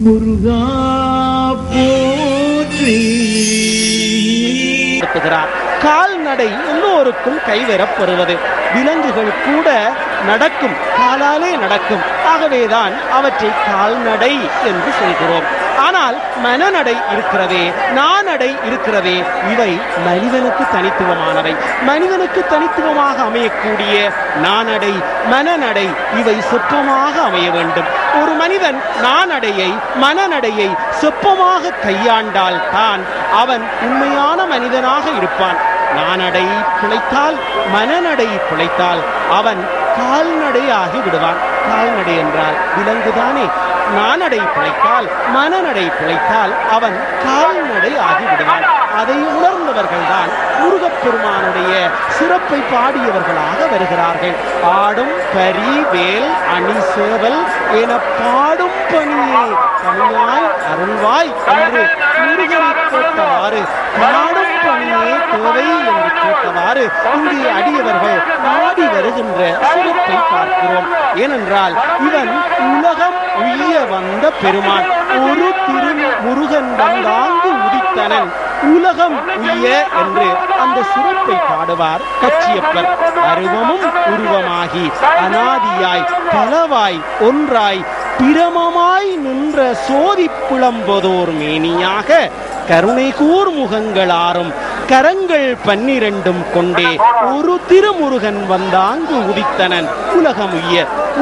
முருகா போற்றி. கால்நடை எல்லோருக்கும் கைவரப்பெறுவது. விலங்குகள் கூட நடக்கும், காலாலே நடக்கும். ஆகவேதான் அவற்றை கால்நடை என்று சொல்கிறோம். ஆனால் மனநடை இருக்கிறதே, நானடை இருக்கிறதே, இவை மனிதனுக்கு தனித்துவமானவை. மனிதனுக்கு தனித்துவமாக அமையக்கூடிய நானடை, மனநடை இவை சொற்பமாக அமைய வேண்டும். ஒரு மனிதன் நானடையை, மனநடையை சொற்பமாக கையாண்டால் தான் அவன் உண்மையான மனிதனாக இருப்பான். நானடை பிழைத்தால், மனநடை பிழைத்தால் அவன் கால்நடையாகி விடுவான். கால்நடை என்றால் விலங்குதானே. நானடை பிழைத்தால், மனநடை பிழைத்தால் அவன் கால்நடை ஆகிவிடுவான். அதை உணர்ந்தவர்கள் தான் முருகப்பெருமானுடைய சிறப்பை பாடியவர்களாக வருகிறார்கள். ஆடும் பரி வேல் அணி சேவல் என பாடும் பணியே பணியாய் அருள்வாய் என்று முருகனை கேட்டவாறு, பாடும் பணியே தேவை என்று கேட்டவாறு இங்கே அடியவர்கள் பாடி வருகின்ற சிறப்பை பார்க்கிறோம். ஏனென்றால் இவன் உலகம் உய்ய வந்த பெருமான். ஒரு திரு முருகன் வந்தாங்கு உதித்தனன் உலகம் உய்ய என்று அந்த சிறப்பை பாடுவார் கச்சியப்பர். அருவமும் உருவமாகி அனாதியாய் பலவாய் ஒன்றாய் பிரமமாய் நின்ற சோதி புலம்பதோர் மேனியாக கருணை கூர் முகங்களாரும் கரங்கள் 12 கொண்டே ஒரு திருமுருகன் வந்தாங்கு உதித்தனன் உலகம் உய்ய.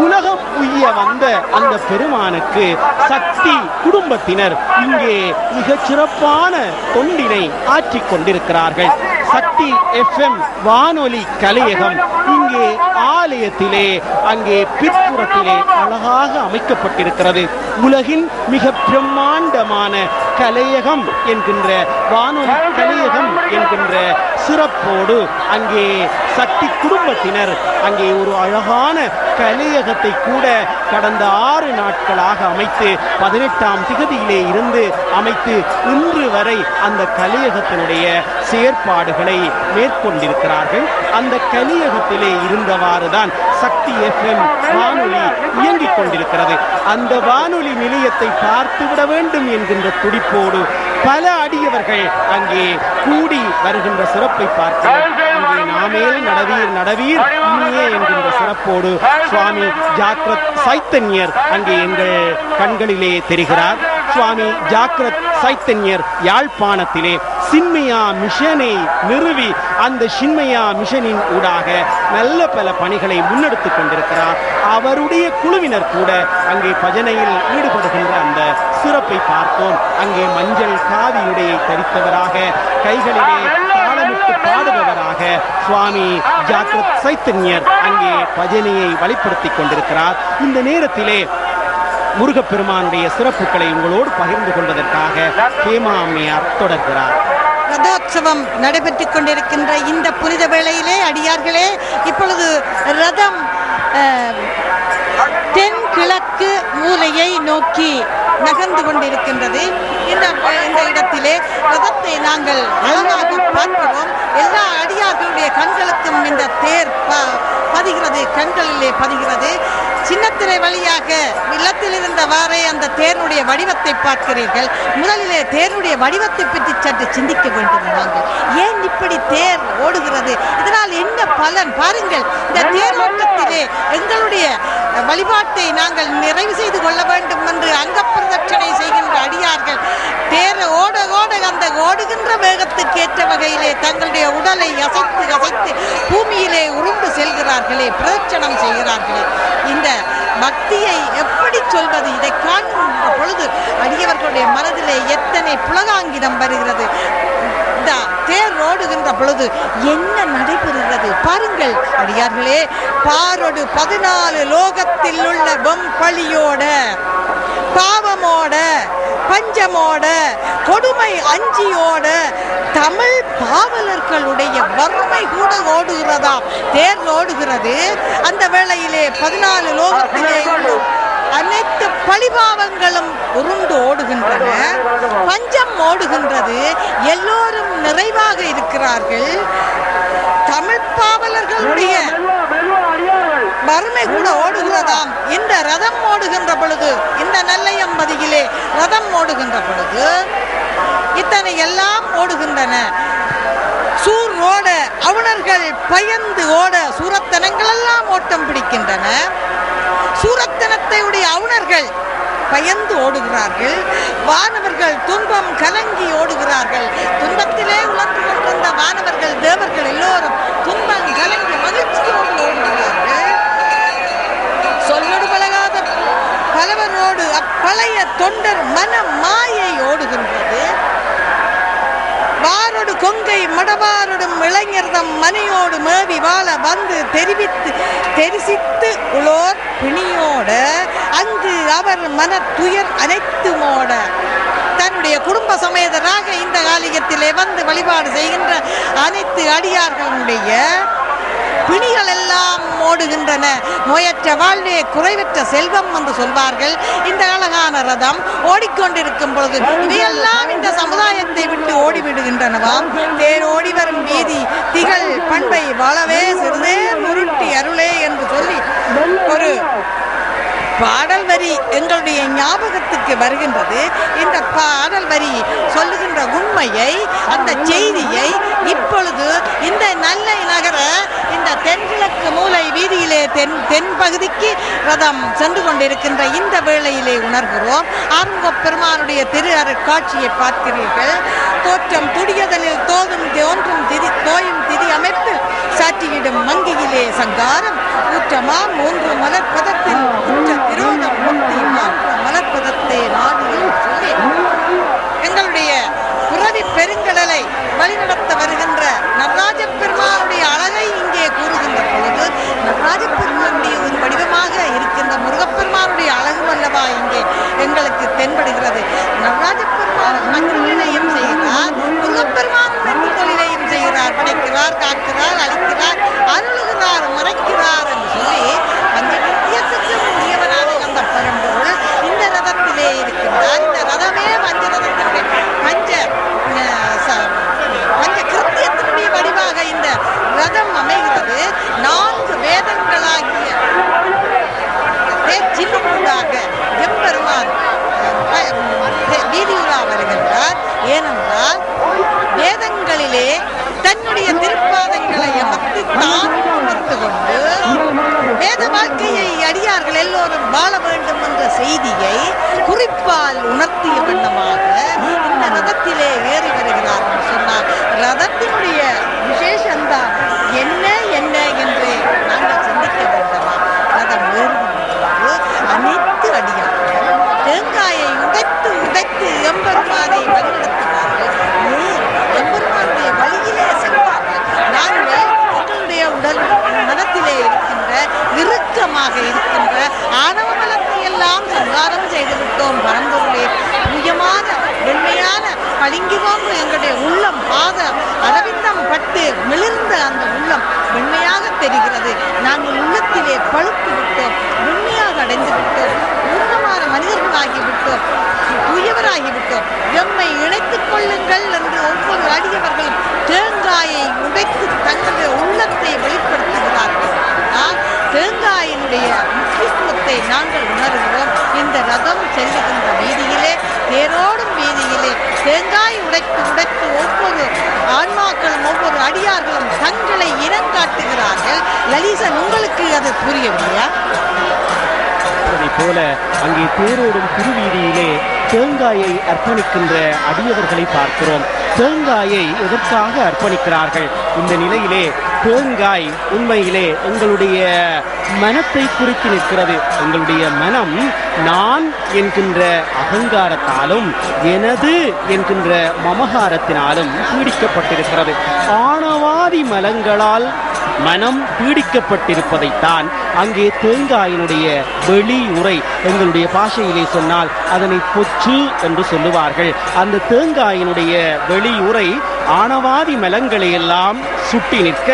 உலகம் உய்ய வந்த அந்த பெருமானுக்கு சக்தி குடும்பத்தினர் இங்கே மிகச் சிறப்பான தொண்டினை ஆற்றிக் கொண்டிருக்கிறார்கள். சக்தி FM வானொலி கலையகம் இங்கே ஆலயத்திலே, அங்கே பிற்புறத்திலே அழகாக அமைக்கப்பட்டிருக்கிறது. உலகின் மிக பிரம்மாண்டமான கலையகம் என்கின்ற, வானொலி கலையகம் என்கின்ற சிறப்போடு அங்கே சக்தி குடும்பத்தினர் அங்கே ஒரு அழகான கலையகத்தை கூட கடந்த 6 நாட்களாக அமைத்து 18ஆம் திகதியிலே இருந்து அமைத்து இன்று வரை அந்த கலையகத்தினுடைய செயற்பாடுகளை மேற்கொண்டிருக்கிறார்கள். அந்த கலையகத்திலே இருந்தவாறு தான் சக்தி FM வானொலி இயங்கிக் கொண்டிருக்கிறது. அந்த வானொலி நிலையத்தை பார்த்துவிட வேண்டும் என்கின்ற துடிப்போடு பல அடியவர்கள் அங்கே கூடி வருகின்ற சிறப்பை பார்க்கிறோம். இங்கே நாமேல் நடவீர் நடவீர் இனியே என்கின்ற சிறப்போடு சுவாமி ஜாக்ரத் சைத்தன்யர் அங்கே எங்கள் கண்களிலே தெரிகிறார். சுவாமி ஜாக்ரத் சைத்தன்யர் யாழ்ப்பாணத்திலே சின்மயா மிஷனை நிறுவி அந்த சின்மயா மிஷனின் ஊடாக நல்ல பல பணிகளை முன்னெடுத்துக் கொண்டிருக்கிறார். அவருடைய குழுவினர் கூட அங்கே பஜனையில் ஈடுபடுகின்ற அந்த சிறப்பை பார்த்தோம். அங்கே மஞ்சள் காவியுடையை தரித்தவராக, கைகளிலே தாளமிட்டு பாடுபவராக சுவாமி ஜாக்ரத் சைத்தன்யர் அங்கே பஜனையை வழிப்படுத்திக் கொண்டிருக்கிறார். இந்த நேரத்திலே முருகப்பெருமானுடைய சிறப்புகளை உங்களோடு பகிர்ந்து கொள்வதற்காக ஹேமா அம்மையார் தொடர்கிறார். ரதோற்சவம் நடைபெற்றுக் கொண்டிருக்கின்ற இந்த புனித வேளையிலே அடியார்களே, இப்பொழுது ரதம் தென்கிழக்கு மூலையை நோக்கி நகர்ந்து கொண்டிருக்கின்றது. இந்த இடத்திலே ரதத்தை நாங்கள் அழகாக பார்க்கிறோம். எல்லா அடியார்களுடைய கண்களுக்கும் இந்த தேர் பதிகிறது, கண்களிலே பதிகிறது. சின்னத்திரை வழியாக இல்லத்தில் இருந்தவாறே அந்த தேருடைய வடிவத்தை பார்க்கிறீர்கள். முதலிலே தேருடைய வடிவத்தை பற்றி சற்று சிந்திக்க வேண்டும். நாங்கள் ஏன் இப்படி தேர் ஓடுகிறது, இதனால் என்ன பலன் பாருங்கள். இந்த தேரோட்டத்திலே எங்களுடைய வழிபாட்டை நாங்கள் நிறைவு செய்து கொள்ள வேண்டும் என்று அங்க பிரதட்சணை செய்கின்ற அடியார்கள் தேர் ஓட ஓட அந்த ஓடுகின்ற வேகத்துக்கு ஏற்ற வகையிலே தங்களுடைய உடலை அசைத்து அசைத்து பூமியிலே உருண்டு செல்கிறார்களே, பிரதட்சணம் செய்கிறார்களே. இந்த பக்தியை எப்படி சொல்வது? இதை காண்கின்ற பொழுது அடியவர்களுடைய மனதிலே எத்தனை புலகாங்கிதம் வருகிறது. இந்த தேர் ஓடுகின்ற பொழுது என்ன நடைபெறுகிறது பாருங்கள் அடியார்களே. பாரொடு 14 லோகத்தில் உள்ள வெம்பளியோட, பாவமோட, பஞ்சமோட, கொடுமை அஞ்சியோட, தமிழ் பாவலர்களுடைய வறுமை கூட ஓடுகிறதாம். தேர் ஓடுகிறது. அந்த வேளையிலே 14 லோகத்திலே அனைத்து பழி பழிபாவங்களும் உருண்டு ஓடுகின்றன, பஞ்சம் ஓடுகின்றது, எல்லோரும் நிறைவாக இருக்கிறார்கள். தமிழ் பாவலர்களுடைய வறுமை கூட ஓடுகிறதாம். இந்த ரதம் ஓடுகின்ற பொழுது, இந்த நெல்லையம்பதியிலே ரதம் ஓடுகின்ற பொழுது இத்தனை எல்லாம் ஓடுகின்றன. சூர் ஓட அவுணர்கள் பயந்து ஓட சூரத்தனங்கள் எல்லாம் ஓட்டம் பிடிக்கின்றன. சூரத்தனத்தை உடைய அவுணர்கள் பயந்து ஓடுகிறார்கள். வானவர்கள் துன்பம் கலங்கி ஓடுகிறார்கள். துன்பத்திலே உழந்து கொண்டிருந்த வானவர்கள் தேவர்கள் எல்லோரும் துன்பம் கலங்கி மகிழ்ச்சியோடு ஓடுகிறார்கள். சொல்லோடு பழகாத பலவரோடு அப்பழைய தொண்டர் மன மாயை ஓடுகின்றது. வாரோடு கொங்கை மடவாரோடும் இளைஞர்தம் மனையோடு மேவி வாழ வந்து தெரிசித்து உளோர் பிணியோட அங்கு அவர் மன துயர் அனைத்துமோட தன்னுடைய குடும்ப சமேதராக இந்த காலிகத்திலே வந்து வழிபாடு செய்கின்ற அனைத்து அடியார்களுடைய பிணிகள் எல்லாம் ஓடுகின்றன. நோயற்ற வாழ்வே குறைவற்ற செல்வம் என்று சொல்வார்கள். இந்த அழகான ரதம் ஓடிக்கொண்டிருக்கும் பொழுது இவையெல்லாம் இந்த சமுதாயத்தை விட்டு ஓடிவிடுகின்றனவாம். தேரோடி வரும் வீதி திகழ் பண்பை வாழவே சிறுதே முருட்டி அருளே என்று சொல்லி ஒரு பாடல் வரி எங்களுடைய ஞாபகத்துக்கு வருகின்றது. இந்த பாடல் வரி சொல்லுகின்ற உண்மையை, அந்த செய்தியை இப்பொழுது இந்த நல்லை நகர இந்த தென்கிழக்கு மூலை வீதியிலே தென் பகுதிக்கு ரதம் சென்று கொண்டிருக்கின்ற இந்த வேளையிலே உணர்கிறோம். ஆறுமுகப் பெருமானுடைய திரு அருட்காட்சியை பார்க்கிறீர்கள். தோற்றம் துடியதலில் தோதும் தோயும் திதி அமைப்பில் சாற்றியிடும் மங்கியிலே சங்காரம் ஊற்றமா மூன்று மலர்பதத்தில் விரோதம் முக்தி மாற்ற மலர்பதத்தை நாடு சொல்லி எங்களுடைய புரவி பெருங்கடலை வழிநடத்த வருகின்ற நடராஜ பெருமானுடைய அழகை இங்கே கூறுகின்ற பொழுது நடராஜ பெருமானுடைய ஒரு வடிவமாக இருக்கின்ற முருகப்பெருமானுடைய அழகு அல்லவா இங்கே எங்களுக்கு தென்படுகிறது. நடராஜ பெருமான் மஞ்சளிலையும் செய்கிறார், முருகப்பெருமான் தொழிலையும் செய்கிறார். படைக்கிறார், காக்கிறார், அழிக்கிறார், அருளுகிறார், மறைக்கிறார் என்று சொல்லி பஞ்சகிருத்தியத்துக்கு உரியவனான அந்த பரம்பொருள் இந்த ரதத்திலே இருக்கின்றார். இந்த ரதமே பஞ்ச ரதத்தினுடைய பஞ்ச கிருத்தியத்தினுடைய வடிவாக இந்த ரதம் அமைகிறது. 4 வேதங்களாகிய பேச்சிலுக்கூடாக எம்பெருமான் வீதியுலா வருகின்றார். ஏனென்றால் வேதங்களிலே தன்னுடைய திருப்பாதங்களை அமர்த்தி தான் அமர்ந்து கொண்டு வேத வாழ்க்கையை அடியார்கள் எல்லோரும் வாழ வேண்டும் என்ற செய்தியை குறிப்பால் உணர்த்திய வண்ணமாக இந்த ரதத்திலே ஏறி வருகிறார் சொன்னார். ரதத்தினுடைய விசேஷம்தான் என்ன என்ன என்று நாங்கள் சிந்திக்க வேண்டாமா? ரதம் ஏறும்போது அனைத்து அடியார்கள் தேங்காயை உடைத்து உடைத்து எம்பெருமானை வழிநடத்துவார்கள். எம்பெருமானுடைய வழியிலே செல்வார்கள். நாங்கள் எங்களுடைய உடல் மனத்திலே இருக்கின்ற இறுக்கமாக இருக்கின்ற ஆணவ மலத்தை எல்லாம் சங்காரம் செய்துவிட்டோம். பரம்பொருளே பூஜ்யமான வெண்மையான பளிங்கு போன்று எங்களுடைய உள்ளம் பாத அரவிந்தம் பட்டு மிளிர்ந்த அந்த உள்ளம் வெண்மையாக தெரிகிறது. நாங்கள் உள்ளத்திலே பழுத்து விட்டோம், வெண்மையாக அடைந்து விட்டோம், பூர்ணமான மனிதர்களாகிவிட்டோம், தூயவராகிவிட்டோம். எம்மை இணைத்துக் கொள்ளுங்கள் என்று ஒவ்வொரு அடியவர்களும் தேங்காயை உடைத்து தங்களுடைய உள்ளத்தை வெளிப்படுத்துகிறார்கள். தேங்காயினுடைய முக்கியத்துவத்தை நாங்கள் உணர்கிறோம். இந்த ரதம் செல்லுகின்ற வீதியிலே, தேரோடும் வீதியிலே தேங்காய் உடைத்து உடைத்து ஒவ்வொரு ஆன்மாக்களும் ஒவ்வொரு அடியார்களும் தங்களை இனங்காட்டுகிறார்கள். லலிசன், உங்களுக்கு அது புரியவில்லையா? அதை போல அங்கே தேரோடும் திருவீதியிலே தேங்காயை அர்ப்பணிக்கின்ற அடியவர்களை பார்க்கிறோம். தேங்காயை எதற்காக அர்ப்பணிக்கிறார்கள்? இந்த நிலையிலே தேங்காய் உண்மையிலே எங்களுடைய மனத்தை குறித்து நிற்கிறது. எங்களுடைய மனம் நான் என்கின்ற அகங்காரத்தாலும் எனது என்கின்ற மமகாரத்தினாலும் பீடிக்கப்பட்டிருக்கிறது. ஆணவாதி மலங்களால் மனம் பீடிக்கப்பட்டிருப்பதைத்தான் அங்கே தேங்காயினுடைய வெளி உரை, எங்களுடைய பாஷையிலே சொன்னால் அதனை பொச்சு என்று சொல்லுவார்கள். அந்த தேங்காயினுடைய வெளி உரை ஆணவாதி மலங்களை எல்லாம் சுட்டி நிற்க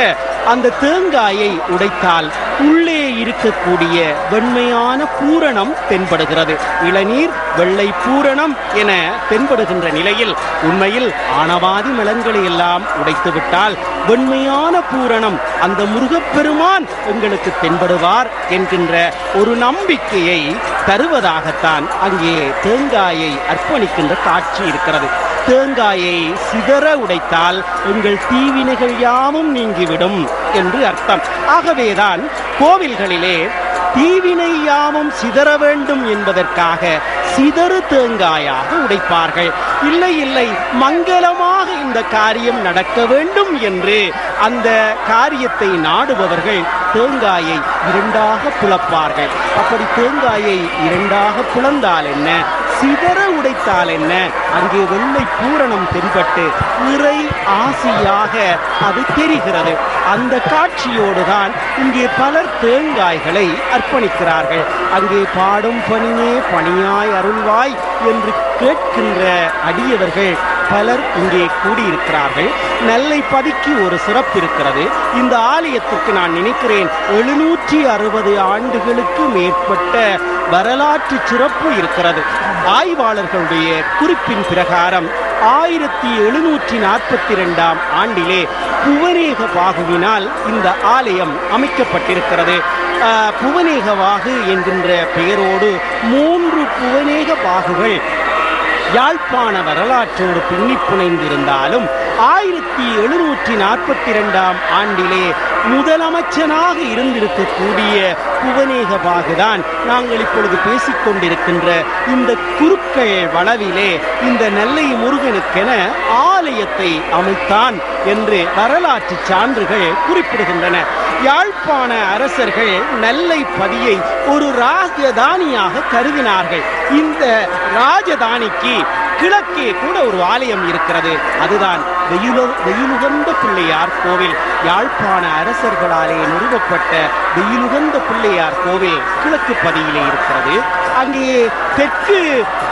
அந்த தேங்காயை உடைத்தால் உள்ளே இருக்கக்கூடிய வெண்மையான பூரணம் தென்படுகிறது. இளநீர் வெள்ளை பூரணம் என தென்படுகின்ற நிலையில் உண்மையில் ஆணவாதி மலங்களை எல்லாம் உடைத்துவிட்டால் வெண்மையான பூரணம் அந்த முருகப்பெருமான் எங்களுக்கு தென்படுவார் என்கின்ற ஒரு நம்பிக்கையை தருவதாகத்தான் அங்கே தேங்காயை அர்ப்பணிக்கின்ற காட்சி இருக்கிறது. தேங்காயை சிதற உடைத்தால் எங்கள் தீவினைகள் யாவும் நீங்கிவிடும் என்று அர்த்தம். ஆகவேதான் கோவில்களிலே தீவினை யாவும் சிதற வேண்டும் என்பதற்காக சிதறு தேங்காயாக உடைப்பார்கள். இல்லை இல்லை, மங்களமாக இந்த காரியம் நடக்க வேண்டும் என்று அந்த காரியத்தை நாடுபவர்கள் தேங்காயை இரண்டாக பிளப்பார்கள். அப்படி தேங்காயை இரண்டாக பிளந்தால் என்ன, சிதற உடைத்தால் என்ன, அங்கே வெள்ளை பூரணம் தென்பட்டு இறை ஆசியாக அது தெரிகிறது. அந்த காட்சியோடுதான் இங்கே பலர் தேங்காய்களை அர்ப்பணிக்கிறார்கள். அங்கே பாடும் பணியே பணியாய் அருள்வாய் என்று கேட்கின்ற அடியவர்கள் பலர் இங்கே கூடியிருக்கிறார்கள். நெல்லைப்பதிக்கு ஒரு சிறப்பு இருக்கிறது. இந்த ஆலயத்துக்கு நான் நினைக்கிறேன் 760 ஆண்டுகளுக்கு மேற்பட்ட வரலாற்று சிறப்பு இருக்கிறது. ஆய்வாளர்களுடைய குறிப்பின் பிரகாரம் 1742 ஆண்டிலே புவனேக பாகுவினால் இந்த ஆலயம் அமைக்கப்பட்டிருக்கிறது. புவனேக வாகு என்கின்ற பெயரோடு 3 புவனேக பாகுகள் யாழ்ப்பாண வரலாற்றோடு பின்னி புனைந்திருந்தாலும் 1742 ஆண்டிலே முதலமைச்சனாக இருந்திருக்கக்கூடிய புவனேக பாகுதான் நாங்கள் இப்பொழுது பேசிக்கொண்டிருக்கின்ற இந்த குருக்கள் வளவிலே இந்த நெல்லை முருகனுக்கென ஆலயத்தை அமைத்தான் என்று வரலாற்று சான்றுகள் குறிப்பிடுகின்றன. யாழ்ப்பாண அரசர்கள் நெல்லைப்பதியை ஒரு ராஜதானியாக கருதினார்கள். இந்த ராஜதானிக்கு கிழக்கே கூட ஒரு ஆலயம் இருக்கிறது. அதுதான் வெயிலுகந்த பிள்ளையார் கோவில். யாழ்ப்பாண அரசர்களாலே நிறுவப்பட்ட வெயிலுகந்த பிள்ளையார் கோவில் கிழக்கு பதியிலே இருக்கிறது. அங்கே தெற்கு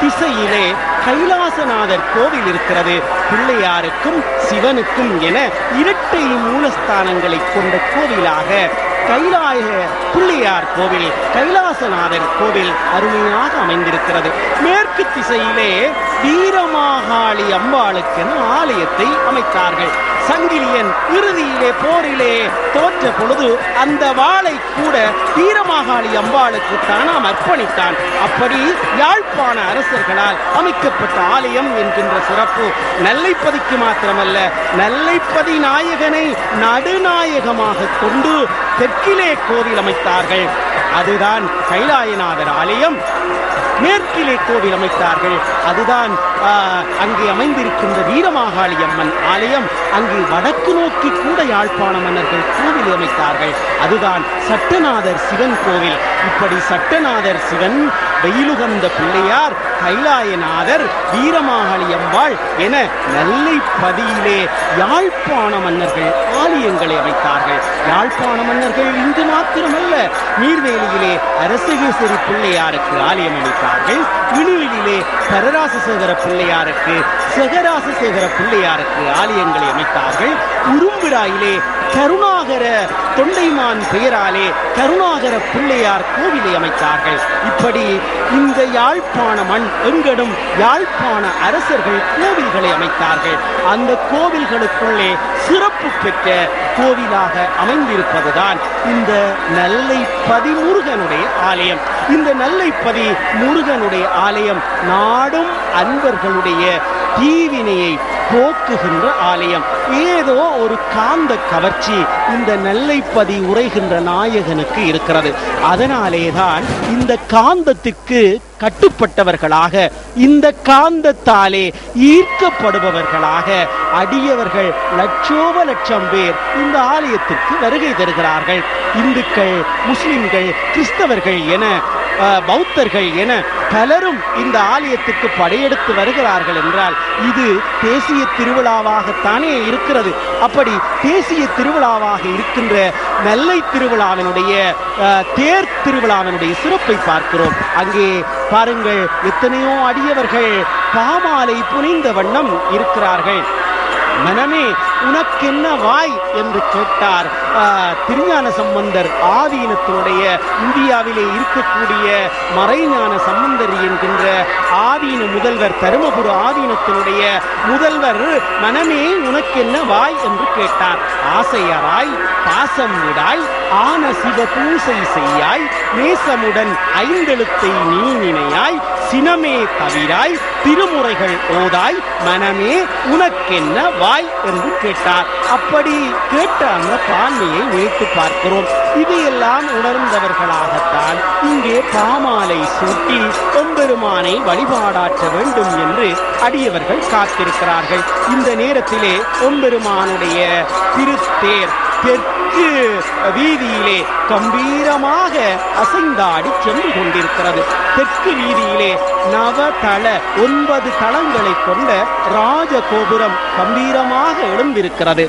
திசையிலே கைலாசநாதர் கோவில் இருக்கிறது. பிள்ளையாருக்கும் சிவனுக்கும் என இரட்டை மூலஸ்தானங்களை கொண்ட கோவிலாக கைலாய பிள்ளையார் கோவில், கைலாசநாதர் கோவில் அருமையாக அமைந்திருக்கிறது. மேற்கு திசையிலே வீரமாகாளி அம்பாளுக்கென ஆலயத்தை அமைத்தார்கள். சங்கிலியன் இறுதியிலே போரிலே தோற்ற பொழுது அந்த வாளை கூட வீரமாகாளி அம்பாளுக்கு தானாம் அர்ப்பணித்தான். அப்படி யாழ்ப்பாண அரசர்களால் அமைக்கப்பட்ட ஆலயம் என்கின்ற சிறப்பு நெல்லைப்பதிக்கு மாத்திரமல்ல, நெல்லைப்பதி நாயகனை நடுநாயகமாக கொண்டு தெற்கிலே கோவில் அமைத்தார்கள். அதுதான் கைலாயநாதர் ஆலயம். மேற்கிலே கோவில் அமைத்தார்கள். அதுதான் அங்கே அமைந்திருக்கின்ற வீரமாகாளி அம்மன் ஆலயம். அங்கே வடக்கு நோக்கி கூட யாழ்ப்பாண மன்னர்கள் கோவில் அமைத்தார்கள். அதுதான் சட்டநாதர் சிவன் கோவில். இப்படி சட்டநாதர் சிவன், வெயிலுகந்த பிள்ளையார், கைலாயநாதர், வீரமாகாளி அம்பாள் என நெல்லைப்பதியிலே யாழ்ப்பாண மன்னர்கள் ஆலயங்களை அமைத்தார்கள். யாழ்ப்பாண மன்னர்கள் இங்கு மாத்திரமல்ல, நீர்வேலியிலே அரசகேசரி பிள்ளையாருக்கு ஆலயம் அமைத்தார்கள். இணுவிலே பரராசசேகர பிள்ளையாருக்கு, செகராசசேகர பிள்ளையாருக்கு ஆலயங்களை அமைத்தார்கள். உரும்பிராயிலே கருணாகர தொண்டைமான் பெயராலே கருணாகர பிள்ளையார் கோவிலை அமைத்தார்கள். இப்படி இந்த யாழ்ப்பாண மண் எங்கடும் யாழ்ப்பாண அரசர்கள் கோவில்களை அமைத்தார்கள். அந்த கோவில்களுக்குள்ளே சிறப்பு பெற்ற கோவிலாக அமைந்திருப்பதுதான் இந்த நெல்லைப்பதி முருகனுடைய ஆலயம். இந்த நெல்லைப்பதி முருகனுடைய ஆலயம் நாடும் அன்பர்களுடைய தீவினையை போக்குகின்ற ஆலயம். ஏதோ ஒரு காந்த கவர்ச்சி இந்த நெல்லைப்பதி உரைகின்ற நாயகனுக்கு இருக்கிறது. அதனாலேதான் இந்த காந்தத்திற்கு கட்டுப்பட்டவர்களாக, இந்த காந்தத்தாலே ஈர்க்கப்படுபவர்களாக அடியவர்கள் லட்சோப லட்சம் பேர் இந்த ஆலயத்திற்கு வருகை தருகிறார்கள். இந்துக்கள், முஸ்லிம்கள், கிறிஸ்தவர்கள் என பௌத்தர்கள் என பலரும் இந்த ஆலயத்துக்கு படையெடுத்து வருகிறார்கள் என்றால் இது தேசிய திருவிழாவாகத்தானே இருக்கிறது. அப்படி தேசிய திருவிழாவாக இருக்கின்ற நெல்லை திருவிழாவினுடைய தேர் திருவிழாவினுடைய சிறப்பை பார்க்கிறோம். அங்கே பாருங்கள், எத்தனையோ அடியவர்கள் பாமாலை புனிந்த வண்ணம் இருக்கிறார்கள். மனமே உனக்கென்ன வாய் என்று கேட்டார் திருஞான சம்பந்தர். ஆதீனத்தினுடைய இந்தியாவிலே இருக்கக்கூடிய மறைஞான சம்பந்தர் என்கின்ற ஆதீன முதல்வர், தருமபுர ஆதீனத்தினுடைய முதல்வர், மனமே உனக்கென்ன வாய் என்று கேட்டார். ஆசையராய் பாசம் விடாய் ஆன சிவ பூசை செய்யாய் நேசமுடன் ஐந்தெழுத்தை நீ நினையாய் சினமே தவிராய் திருமுறைகள் ஓதாய் மனமே உனக்கென்ன வாய் என்று கேட்டார். அப்படி கேட்ட அந்த பான்மையை நினைத்து பார்க்கிறோம். இதையெல்லாம் உணர்ந்தவர்களாகத்தான் இங்கே பாமாலை சூட்டி எம்பெருமானை வழிபாடாற்ற வேண்டும் என்று அடியவர்கள் காத்திருக்கிறார்கள். இந்த நேரத்திலே எம்பெருமானுடைய திருத்தேர் தெற்கு வீதியிலே கம்பீரமாக அசைந்தாடி சென்று கொண்டிருக்கிறது. தெற்கு வீதியிலே நவதள 9 தளங்களை கொண்ட ராஜகோபுரம் கம்பீரமாக எழுந்திருக்கிறது.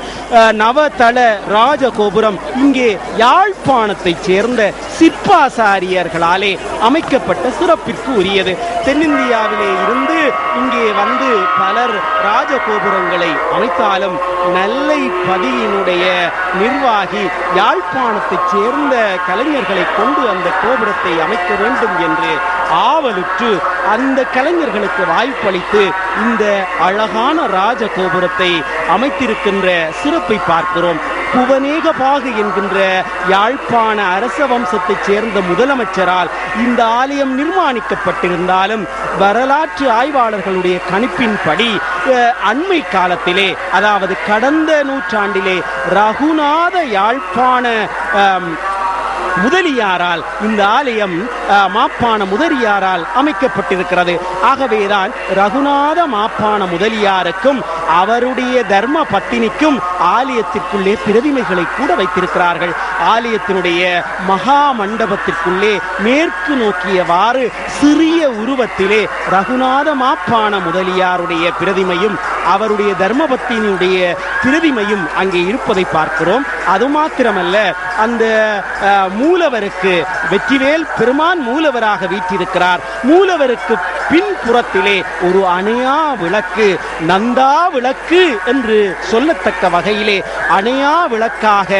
நவதள ராஜகோபுரம் இங்கே யாழ்ப்பாணத்தைச் சேர்ந்த சிற்பாசாரியர்களாலே அமைக்கப்பட்ட சிறப்பிற்கு உரியது. தென்னிந்தியாவிலே இருந்து இங்கே வந்து பலர் ராஜகோபுரங்களை அமைத்தாலும் நெல்லைப்பதியினுடைய நிர்வாகி யாழ்ப்பாணத்தைச் சேர்ந்த கலைஞர்களை கொண்டு அந்த கோபுரத்தை அமைக்க வேண்டும் என்று ஆவலுற்று அந்த கலைஞர்களுக்கு வாய்ப்பளித்து இந்த அழகான ராஜகோபுரத்தை அமைத்திருக்கின்ற சிறப்பை பார்க்கிறோம். புவனேகபாகு என்கின்ற யாழ்ப்பாண அரச வம்சத்தைச் சேர்ந்த முதலமைச்சரால் இந்த ஆலயம் நிர்மாணிக்கப்பட்டிருந்தாலும் வரலாற்று ஆய்வாளர்களுடைய கணிப்பின்படி அண்மை காலத்திலே, அதாவது கடந்த நூற்றாண்டிலே ரகுநாத யாழ்ப்பாண முதலியாரால் இந்த ஆலயம் மாப்பான முதலியாரால் அமைக்கப்பட்டிருக்கிறது. ஆகவேதான் ரகுநாத மாப்பான முதலியாருக்கும் அவருடைய தர்ம பத்தினிக்கும் ஆலயத்திற்குள்ளே பிரதிமைகளை கூட வைத்திருக்கிறார்கள். ஆலயத்தினுடைய மகா மண்டபத்திற்குள்ளே மேற்கு நோக்கியவாறு சிறிய உருவத்திலே ரகுநாத மாப்பான முதலியாருடைய பிரதிமையும் அவருடைய தர்மபத்தினுடைய பிரதிமையும் அங்கே இருப்பதை பார்க்கிறோம். அது மாத்திரமல்ல, அந்த மூலவருக்கு வெற்றிவேல் பெருமான் மூலவராக வீற்றிருக்கிறார். மூலவருக்கு பின்புறத்திலே ஒரு அணையா விளக்கு, நந்தா விளக்கு என்று சொல்லத்தக்க வகையிலே அணையா விளக்காக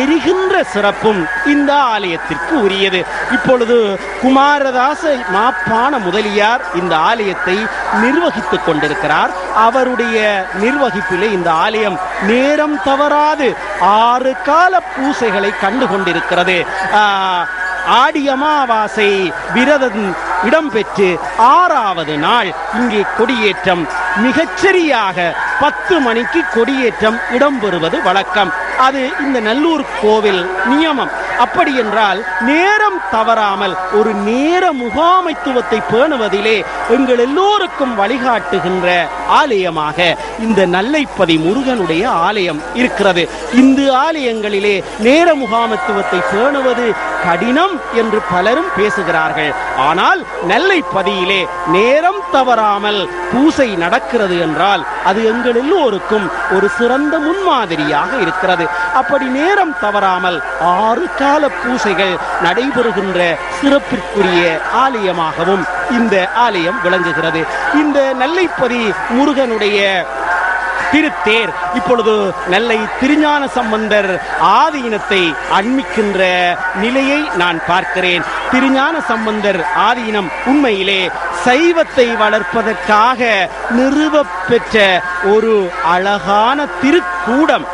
எரிகின்ற சிறப்பும் இந்த ஆலயத்திற்கு உரியது. இப்பொழுது குமாரதாச மாப்பான முதலியார் இந்த ஆலயத்தை நிர்வகித்துக் கொண்டிருக்கிறார். அவருடைய நிர்வகிப்பிலே இந்த ஆலயம் நேரம் தவறாது 6 கால பூசைகளை கண்டு கொண்டிருக்கிறது. ஆடி அமாவாசை விரதம் இடம்பெற்று 6வது நாள் இங்கே கொடியேற்றம் மிகச்சரியாக 10 மணிக்கு கொடியேற்றம் இடம்பெறுவது வழக்கம். அது இந்த நல்லூர் கோவில் நியமம். அப்படி என்றால் நேரம் தவறாமல் ஒரு நேர முகாமைத்துவத்தை பேணுவதிலே எங்கள் எல்லோருக்கும் வழிகாட்டுகின்ற ஆலயமாக இந்த நல்லைப்பதி முருகனுடைய ஆலயம் இருக்கிறது. இந்து ஆலயங்களிலே நேர முகாமைத்துவத்தை பேணுவது கடினம் என்று பலரும் பேசுகிறார்கள். ஆனால் நெல்லைப்பதியிலே நேரம் தவறாமல் பூசை நடக்கிறது என்றால் அது எங்கள் எல்லோருக்கும் ஒரு சிறந்த முன்மாதிரியாக இருக்கிறது. அப்படி நேரம் தவறாமல் 6 கால பூசைகள் நடைபெறுகின்ற சிறப்பிற்குரிய ஆலயமாகவும் இந்த ஆலயம் விளங்குகிறது. இந்த நெல்லைப்பதி முருகனுடைய திருத்தேர் இப்பொழுது நெல்லை திருஞான சம்பந்தர் ஆதீனத்தை அண்மிக்கின்ற நிலையை நான் பார்க்கிறேன். திருஞான சம்பந்தர் ஆதீனம் உண்மையிலே சைவத்தை வளர்ப்பதற்காக நிறுவப்பெற்ற ஒரு அழகான திருக்கூடம்.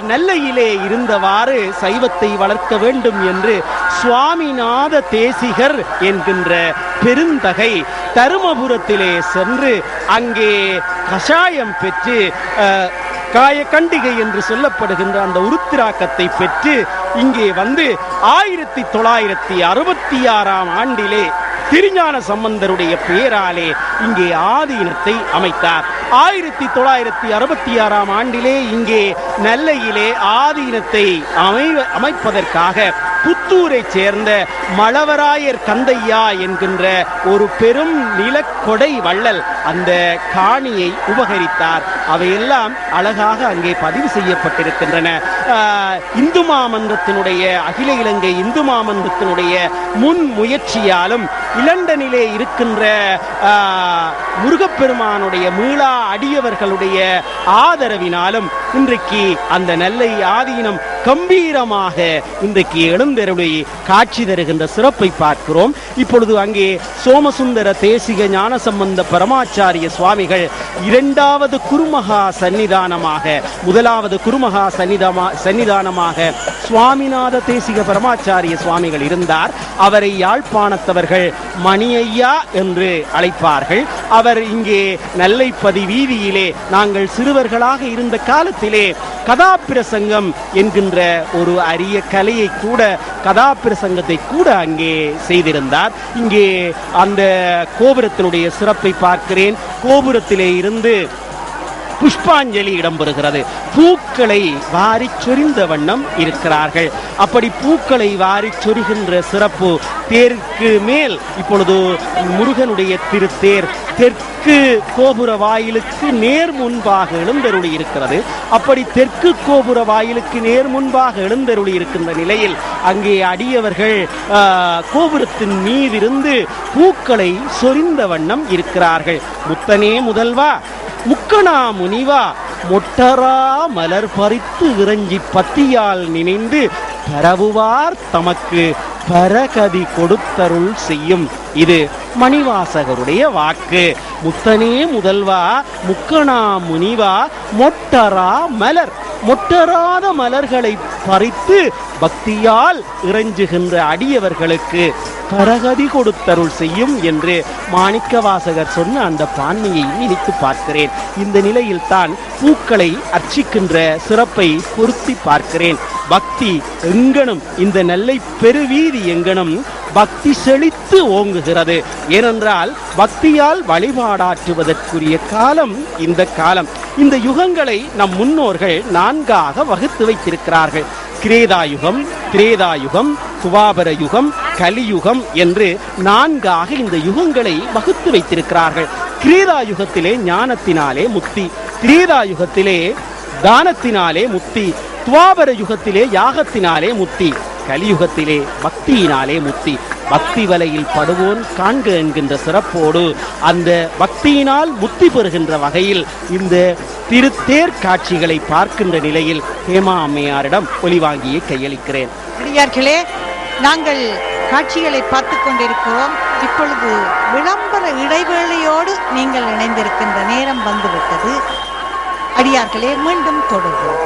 நெல்லையிலே இருந்தவாறு சைவத்தை வளர்க்க வேண்டும் என்று சுவாமிநாத தேசிகர் என்கின்ற பெருந்தகை தருமபுரத்திலே சென்று அங்கே கஷாயம் பெற்று காயகண்டிகை என்று சொல்லப்படுகின்ற அந்த உருத்திராக்கத்தை பெற்று இங்கே வந்து 1966ஆம் ஆண்டிலே திருஞான சம்பந்தருடைய பெயராலே இங்கே ஆதீனத்தை அமைத்தார். 1966ஆம் ஆண்டிலே இங்கே நெல்லையிலே ஆதீனத்தை அமைப்பதற்காக புத்தூரை சேர்ந்த மழவராயர் கந்தையா என்கின்ற ஒரு பெரும் நிலக்கொடை வள்ளல் அந்த காணியை உபகரித்தார். அவையெல்லாம் அழகாக அங்கே பதிவு செய்யப்பட்டிருக்கின்றன. இந்து மாமன்றத்தினுடைய அகில இலங்கை இந்து மாமன்றத்தினுடைய முன் முயற்சியாலும் இலண்டனிலே இருக்கின்ற முருகப்பெருமானுடைய மீளா அடியவர்களுடைய ஆதரவினாலும் இன்றைக்கு அந்த நெல்லை ஆதீனம் கம்பீரமாக இன்றைக்கு எழுந்தருளி காட்சி தருகின்ற சிறப்பை பார்க்கிறோம். இப்பொழுது அங்கே சோமசுந்தர தேசிக ஞானசம்பந்த பரமாச்சாரிய சுவாமிகள் இரண்டாவது குருமகா சன்னிதானமாக, முதலாவது குருமகா சன்னிதானமாக சுவாமிநாத தேசிக பரமாச்சாரிய சுவாமிகள் இருந்தார். அவரை யாழ்ப்பாணத்தவர்கள் மணியையா என்று அழைப்பார்கள். அவர் இங்கே நெல்லைப்பதி வீதியிலே நாங்கள் சிறுவர்களாக இருந்த காலத்திலே கதாபிரசங்கம் என்கின்ற ஒரு அரிய கலையை கூட, கதாபிரசங்கத்தை கூட அங்கே செய்திருந்தார். இங்கே அந்த கோபுரத்தினுடைய சிறப்பை பார்க்கிறேன். கோபுரத்திலே இருந்து புஷ்பாஞ்சலி இடம்பெறுகிறது. பூக்களை வாரி சொரிந்த வண்ணம் இருக்கிறார்கள். அப்படி பூக்களை வாரி சொரிகின்ற சிறப்பு தேருக்கு மேல் இப்பொழுது முருகனுடைய திருத்தேர் தெற்கு கோபுர வாயிலுக்கு நேர் முன்பாக எழுந்தருளி இருக்கிறது. அப்படி தெற்கு கோபுர வாயிலுக்கு நேர் முன்பாக எழுந்தருளி இருக்கின்ற நிலையில் அங்கே அடியவர்கள் கோபுரத்தின் மீதிருந்து பூக்களை சொரிந்த வண்ணம் இருக்கிறார்கள். முத்தனே முதல்வா, முக்கணா முனிவா, மொட்டரா மலர் பறித்து இறைஞ்சி பத்தியால் நினைந்து பரவுவார் தமக்கு பரகதி கொடுத்தருள் செய்யும். இது மணிவாசகருடைய வாக்கு. முத்தனே முதல்வா, முக்கணா முனிவா, மொட்டரா மலர், மொட்டராத மலர்களை பறித்து பக்தியால் இறைஞ்சுகின்ற அடியவர்களுக்கு பரகதி கொடுத்தருள் செய்யும் என்று மாணிக்கவாசகர் சொன்ன அந்த பான்மையை நினைத்து பார்க்கிறேன். இந்த நிலையில் தான் பூக்களை அர்ச்சிக்கின்ற சிறப்பை பொருத்தி பார்க்கிறேன். பக்தி எங்கனும், இந்த நெல்லை பெருவீதி எங்கனும் பக்தி செழித்து ஓங்குகிறது. ஏனென்றால் பக்தியால் வழிபாடாற்றுவதற்குரிய காலம் இந்த காலம். இந்த யுகங்களை நம் முன்னோர்கள் 4ஆக வகுத்து வைத்திருக்கிறார்கள். கிரேதாயுகம், திரேதாயுகம், துவாபர யுகம், கலியுகம் என்று 4ஆக இந்த யுகங்களை வகுத்து வைத்திருக்கிறார்கள். கிரேதாயுகத்திலே ஞானத்தினாலே முக்தி, திரேதாயுகத்திலே தானத்தினாலே முக்தி, துவாபர யுகத்திலே யாகத்தினாலே முக்தி, கலியுகத்திலே பக்தியினாலே முக்தி. பக்தி வலையில் படுவோன் காண்க என்கின்ற சிறப்போடு அந்த பக்தியினால் முக்தி பெறுகின்ற வகையில் இந்த திருத்தேர் காட்சிகளை பார்க்கின்ற நிலையில் ஹேமா அம்மையாரிடம் ஒலிவாங்கியை கையளிக்கிறேன். அடியார்களே, நாங்கள் காட்சிகளை பார்த்து கொண்டிருக்கிறோம். இப்பொழுது விளம்பர இடைவேளையோடு நீங்கள் இணைந்திருக்கின்ற நேரம் வந்துவிட்டது. அடியார்களே, மீண்டும் தொடர்வோம்.